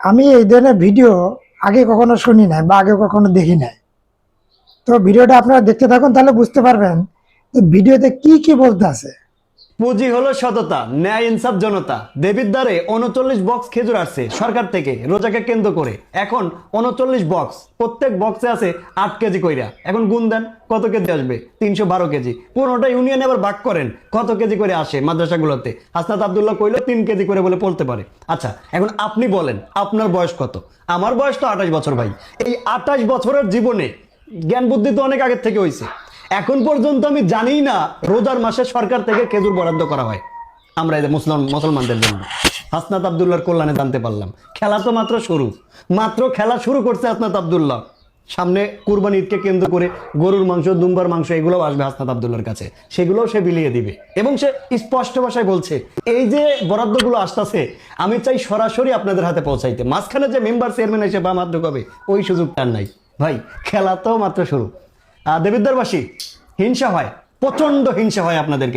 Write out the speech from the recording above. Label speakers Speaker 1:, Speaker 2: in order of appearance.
Speaker 1: আমি এই ধরনের ভিডিও আগে কখনো শুনি নাই বা আগে কখনো দেখি নাই। তো ভিডিওটা আপনারা দেখতে থাকুন, তাহলে বুঝতে পারবেন ভিডিওতে কি কি বলতে আছে।
Speaker 2: পুঁজি হলো সততা, ন্যায় ইনসাফ জনতা। দেবীর দ্বারে 39 বক্স খেজুর আসছে সরকার থেকে রোজাকে কেন্দ্র করে। এখন 39 বক্স, প্রত্যেক বক্সে আছে 8 কেজি কইরা। এখন গুণ দেন কত কেজি আসবে? 312 কেজি। 15টা ইউনিয়নে আবার ভাগ করেন কত কেজি করে আসে মাদ্রাসাগুলোতে। হাসনাত আব্দুল্লাহ কইলো 3 কেজি করে বলে পড়তে পারে। আচ্ছা, এখন আপনি বলেন আপনার বয়স কত? আমার বয়স তো 28 বছর ভাই। এই 28 বছরের জীবনে জ্ঞান বুদ্ধি তো অনেক আগের থেকে হয়েছে। এখন পর্যন্ত আমি জানি না রোজার মাসে সরকার থেকে খেজুর বরাদ্দ করা হয় আমরা এই মুসলমানদের জন্য। হাসনাত আব্দুল্লাহর কল্যাণে জানতে পারলাম। খেলা তো মাত্র শুরু, মাত্র খেলা শুরু করছে হাসনাত আব্দুল্লাহ। সামনে কুরবানি ঈদকে কেন্দ্র করে গরুর মাংস, দুম্বার মাংস এগুলোও আসবে হাসনাত আব্দুল্লাহর কাছে, সেগুলোও সে বিলিয়ে দিবে। এবং সে স্পষ্ট ভাষায় বলছে এই যে বরাদ্দগুলো আসতেছে আমি চাই সরাসরি আপনাদের হাতে পৌঁছাইতে। মাঝখানে যে মেম্বার চেয়ারম্যান এসে বা মাধ্যম হবে ওই সুযোগটা আর নাই ভাই। খেলা তো মাত্র শুরু। দেবিদ্বারবাসী, হিংসা হয়, প্রচন্ড হিংসা হয় আপনাদেরকে।